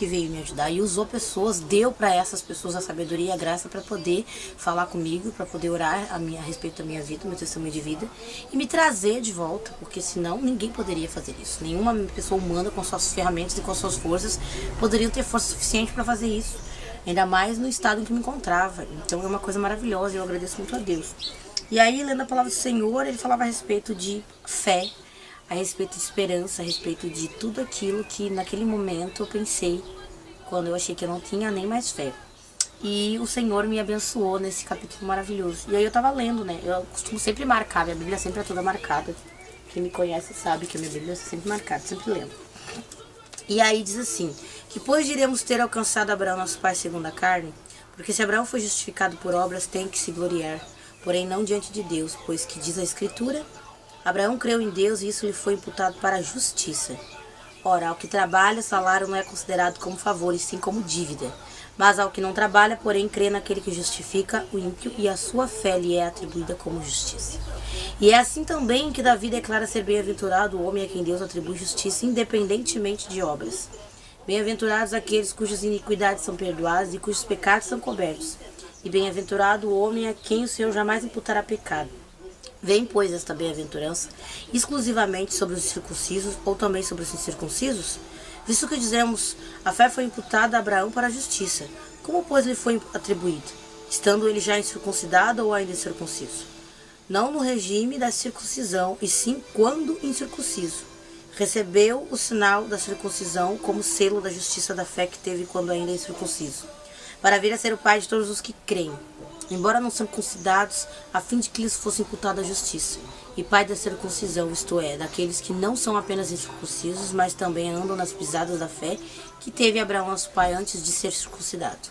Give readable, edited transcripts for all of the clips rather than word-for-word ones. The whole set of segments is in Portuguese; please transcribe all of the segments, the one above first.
que veio me ajudar e usou pessoas, deu para essas pessoas a sabedoria e a graça para poder falar comigo, para poder orar a respeito da minha vida, meu testemunho de vida e me trazer de volta, porque senão ninguém poderia fazer isso. Nenhuma pessoa humana com suas ferramentas e com suas forças poderiam ter força suficiente para fazer isso, ainda mais no estado em que me encontrava. Então é uma coisa maravilhosa e eu agradeço muito a Deus. E aí, lendo a palavra do Senhor, ele falava a respeito de fé, a respeito de esperança, a respeito de tudo aquilo que naquele momento eu pensei, quando eu achei que eu não tinha nem mais fé. E o Senhor me abençoou nesse capítulo maravilhoso. E aí eu tava lendo, né? Eu costumo sempre marcar, minha Bíblia sempre é toda marcada. Quem me conhece sabe que a minha Bíblia é sempre marcada, sempre lendo. E aí diz assim, que pois diremos ter alcançado Abraão, nosso pai segundo a carne, porque se Abraão foi justificado por obras, tem que se gloriar, porém não diante de Deus, pois que diz a Escritura, Abraão creu em Deus e isso lhe foi imputado para a justiça. Ora, ao que trabalha, o salário não é considerado como favor, e sim como dívida. Mas ao que não trabalha, porém, crê naquele que justifica o ímpio, e a sua fé lhe é atribuída como justiça. E é assim também que Davi declara ser bem-aventurado o homem a quem Deus atribui justiça, independentemente de obras. Bem-aventurados aqueles cujas iniquidades são perdoadas e cujos pecados são cobertos. E bem-aventurado o homem a quem o Senhor jamais imputará pecado. Vem, pois, esta bem-aventurança exclusivamente sobre os circuncisos ou também sobre os incircuncisos? Visto que dizemos, a fé foi imputada a Abraão para a justiça. Como, pois, lhe foi atribuído? Estando ele já incircuncidado ou ainda incircunciso? Não no regime da circuncisão, e sim quando incircunciso. Recebeu o sinal da circuncisão como selo da justiça da fé que teve quando ainda incircunciso, para vir a ser o pai de todos os que creem, embora não circuncidados, a fim de que lhes fosse imputada a justiça, e pai da circuncisão, isto é, daqueles que não são apenas incircuncisos, mas também andam nas pisadas da fé que teve Abraão, nosso pai, antes de ser circuncidado.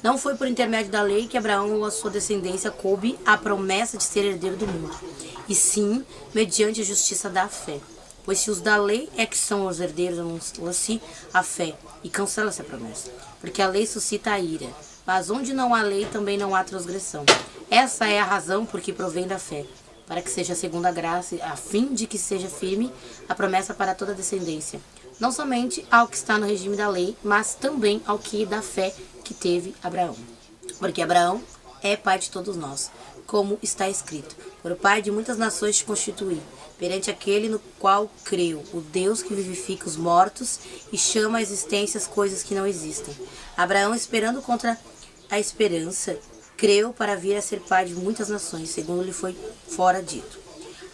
Não foi por intermédio da lei que Abraão ou a sua descendência coube a promessa de ser herdeiro do mundo, e sim mediante a justiça da fé. Pois se os da lei é que são os herdeiros, anula-se a fé e cancela-se a promessa. Porque a lei suscita a ira, mas onde não há lei também não há transgressão. Essa é a razão por que provém da fé, para que seja segundo a graça, a fim de que seja firme a promessa para toda a descendência, não somente ao que está no regime da lei, mas também ao que da fé que teve Abraão. Porque Abraão é pai de todos nós, como está escrito, por o pai de muitas nações te constituí, perante aquele no qual creu, o Deus que vivifica os mortos e chama à existência as coisas que não existem. Abraão, esperando contra a esperança, creu para vir a ser pai de muitas nações, segundo lhe foi fora dito.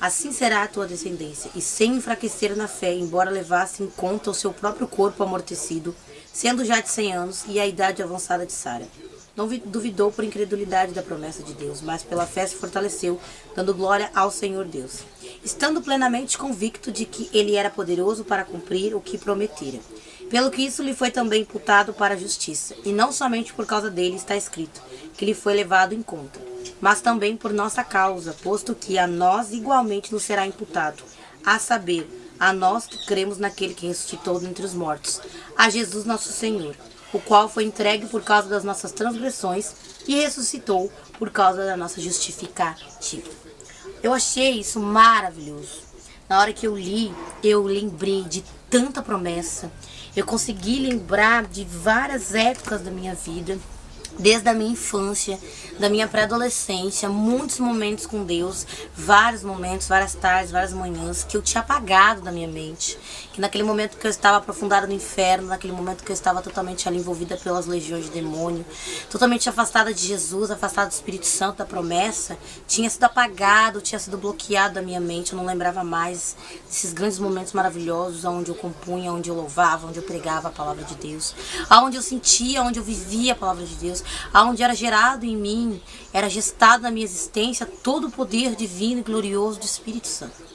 Assim será a tua descendência, e sem enfraquecer na fé, embora levasse em conta o seu próprio corpo amortecido, sendo já de 100 anos e a idade avançada de Sara. Não duvidou por incredulidade da promessa de Deus, mas pela fé se fortaleceu, dando glória ao Senhor Deus, estando plenamente convicto de que ele era poderoso para cumprir o que prometera. Pelo que isso lhe foi também imputado para a justiça, e não somente por causa dele está escrito, que lhe foi levado em conta, mas também por nossa causa, posto que a nós igualmente nos será imputado, a saber, a nós que cremos naquele que ressuscitou dentre os mortos, a Jesus nosso Senhor, o qual foi entregue por causa das nossas transgressões e ressuscitou por causa da nossa justificativa. Eu achei isso maravilhoso. Na hora que eu li, eu lembrei de tanta promessa. Eu consegui lembrar de várias épocas da minha vida, desde a minha infância, da minha pré-adolescência, muitos momentos com Deus, vários momentos, várias tardes, várias manhãs, que eu tinha apagado da minha mente. Que naquele momento que eu estava aprofundada no inferno, naquele momento que eu estava totalmente ali envolvida pelas legiões de demônio, totalmente afastada de Jesus, afastada do Espírito Santo, da promessa, tinha sido apagado, tinha sido bloqueado da minha mente, eu não lembrava mais desses grandes momentos maravilhosos, onde eu compunha, onde eu louvava, onde eu pregava a palavra de Deus, onde eu sentia, onde eu vivia a palavra de Deus, aonde era gerado em mim, era gestado na minha existência todo o poder divino e glorioso do Espírito Santo.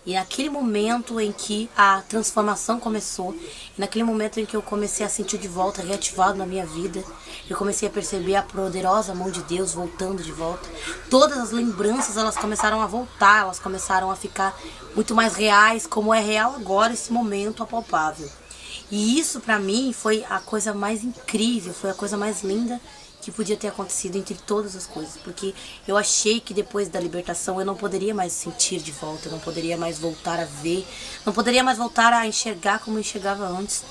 E naquele momento em que a transformação começou, e naquele momento em que eu comecei a sentir de volta, reativado na minha vida, eu comecei a perceber a poderosa mão de Deus voltando de volta. Todas as lembranças, elas começaram a voltar, elas começaram a ficar muito mais reais, como é real agora esse momento apalpável. E isso pra mim foi a coisa mais incrível, foi a coisa mais linda que podia ter acontecido entre todas as coisas, porque eu achei que depois da libertação eu não poderia mais sentir de volta, eu não poderia mais voltar a ver, não poderia mais voltar a enxergar como eu enxergava antes,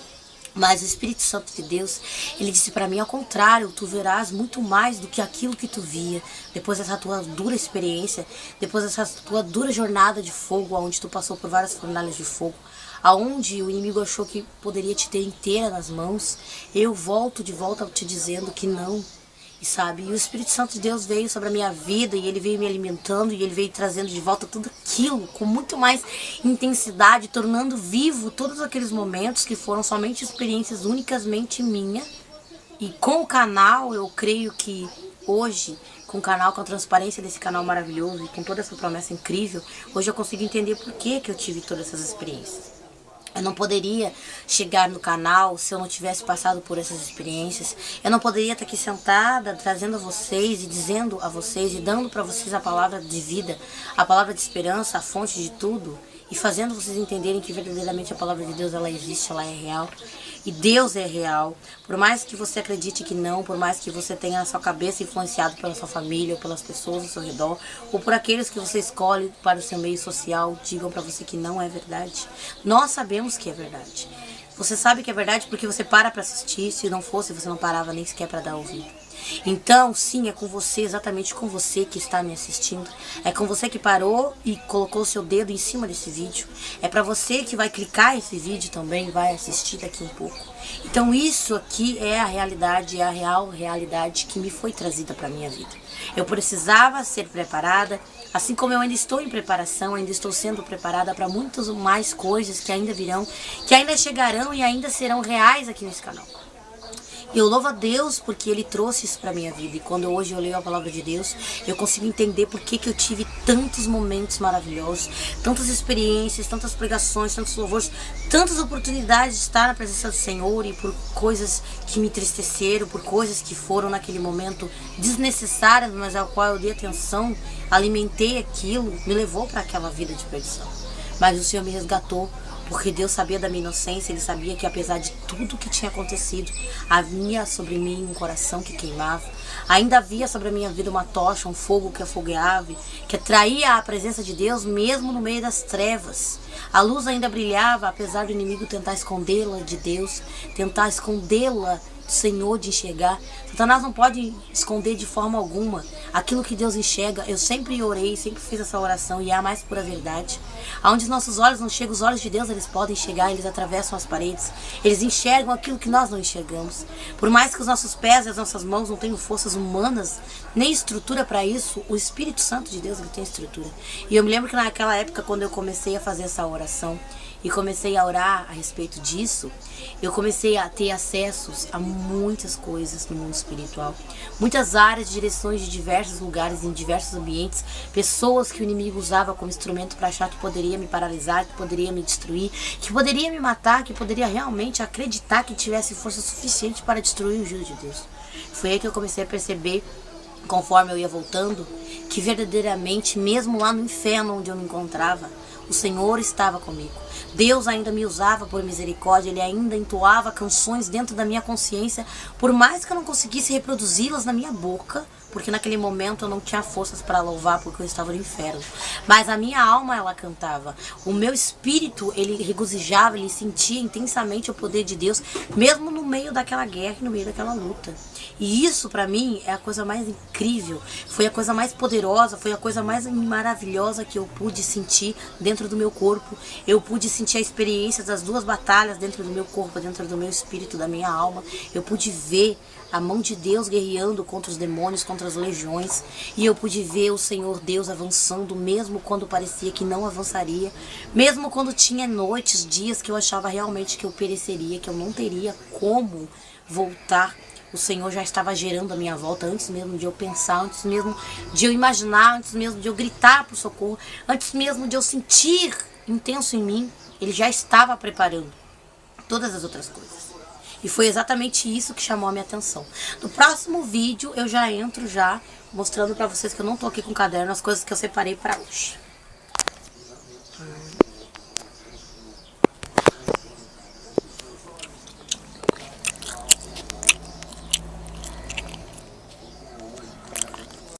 Mas o Espírito Santo de Deus, ele disse para mim, ao contrário, tu verás muito mais do que aquilo que tu via. Depois dessa tua dura experiência, depois dessa tua dura jornada de fogo, onde tu passou por várias fornalhas de fogo, aonde o inimigo achou que poderia te ter inteira nas mãos, eu volto de volta te dizendo que não. E sabe, e o Espírito Santo de Deus veio sobre a minha vida e ele veio me alimentando e ele veio trazendo de volta tudo aquilo com muito mais intensidade, tornando vivo todos aqueles momentos que foram somente experiências unicamente minha. E com o canal, eu creio que hoje, com o canal, com a transparência desse canal maravilhoso e com toda essa promessa incrível, hoje eu consigo entender por que eu tive todas essas experiências. Eu não poderia chegar no canal se eu não tivesse passado por essas experiências. Eu não poderia estar aqui sentada, trazendo a vocês e dizendo a vocês e dando para vocês a palavra de vida, a palavra de esperança, a fonte de tudo. E fazendo vocês entenderem que verdadeiramente a palavra de Deus, ela existe, ela é real. E Deus é real. Por mais que você acredite que não, por mais que você tenha a sua cabeça influenciada pela sua família, ou pelas pessoas ao seu redor, ou por aqueles que você escolhe para o seu meio social, digam para você que não é verdade. Nós sabemos que é verdade. Você sabe que é verdade porque você para assistir. Se não fosse, você não parava nem sequer para dar ouvido. Então, sim, é com você, exatamente com você que está me assistindo. É com você que parou e colocou o seu dedo em cima desse vídeo. É para você que vai clicar esse vídeo também, vai assistir daqui um pouco. Então, isso aqui é a realidade, é a real realidade que me foi trazida para a minha vida. Eu precisava ser preparada, assim como eu ainda estou em preparação, ainda estou sendo preparada para muitas mais coisas que ainda virão, que ainda chegarão e ainda serão reais aqui nesse canal. Eu louvo a Deus porque Ele trouxe isso para minha vida. E quando hoje eu leio a palavra de Deus, eu consigo entender por que eu tive tantos momentos maravilhosos, tantas experiências, tantas pregações, tantos louvores, tantas oportunidades de estar na presença do Senhor e por coisas que me entristeceram, por coisas que foram naquele momento desnecessárias, mas ao qual eu dei atenção, alimentei aquilo, me levou para aquela vida de perdição. Mas o Senhor me resgatou. Porque Deus sabia da minha inocência, Ele sabia que apesar de tudo que tinha acontecido, havia sobre mim um coração que queimava. Ainda havia sobre a minha vida uma tocha, um fogo que afogueava, que atraía a presença de Deus mesmo no meio das trevas. A luz ainda brilhava, apesar do inimigo tentar escondê-la de Deus, tentar escondê-la do Senhor de enxergar. Satanás não pode esconder de forma alguma aquilo que Deus enxerga. Eu sempre orei, sempre fiz essa oração e é a mais pura verdade. Aonde os nossos olhos não chegam, os olhos de Deus eles podem chegar, eles atravessam as paredes, eles enxergam aquilo que nós não enxergamos. Por mais que os nossos pés e as nossas mãos não tenham forças humanas, nem estrutura para isso, o Espírito Santo de Deus ele tem estrutura. E eu me lembro que naquela época, quando eu comecei a fazer essa oração, e comecei a orar a respeito disso, eu comecei a ter acessos a muitas coisas no mundo espiritual. Muitas áreas, direções de diversos lugares, em diversos ambientes, pessoas que o inimigo usava como instrumento para achar que poderia me paralisar, que poderia me destruir, que poderia me matar, que poderia realmente acreditar que tivesse força suficiente para destruir o juízo de Deus. Foi aí que eu comecei a perceber, conforme eu ia voltando, que verdadeiramente, mesmo lá no inferno onde eu me encontrava, o Senhor estava comigo. Deus ainda me usava por misericórdia, Ele ainda entoava canções dentro da minha consciência, por mais que eu não conseguisse reproduzi-las na minha boca, porque naquele momento eu não tinha forças para louvar, porque eu estava no inferno. Mas a minha alma, ela cantava. O meu espírito, ele regozijava, ele sentia intensamente o poder de Deus, mesmo no meio daquela guerra e no meio daquela luta. E isso, para mim, é a coisa mais incrível, foi a coisa mais poderosa, foi a coisa mais maravilhosa que eu pude sentir dentro do meu corpo. Eu pude sentir a experiência das duas batalhas dentro do meu corpo, dentro do meu espírito, da minha alma. Eu pude ver a mão de Deus guerreando contra os demônios, contra as legiões. E eu pude ver o Senhor Deus avançando, mesmo quando parecia que não avançaria. Mesmo quando tinha noites, dias que eu achava realmente que eu pereceria, que eu não teria como voltar. O Senhor já estava gerando a minha volta antes mesmo de eu pensar, antes mesmo de eu imaginar, antes mesmo de eu gritar por socorro, antes mesmo de eu sentir intenso em mim. Ele já estava preparando todas as outras coisas. E foi exatamente isso que chamou a minha atenção. No próximo vídeo eu já entro mostrando pra vocês que eu não tô aqui com caderno, as coisas que eu separei pra hoje.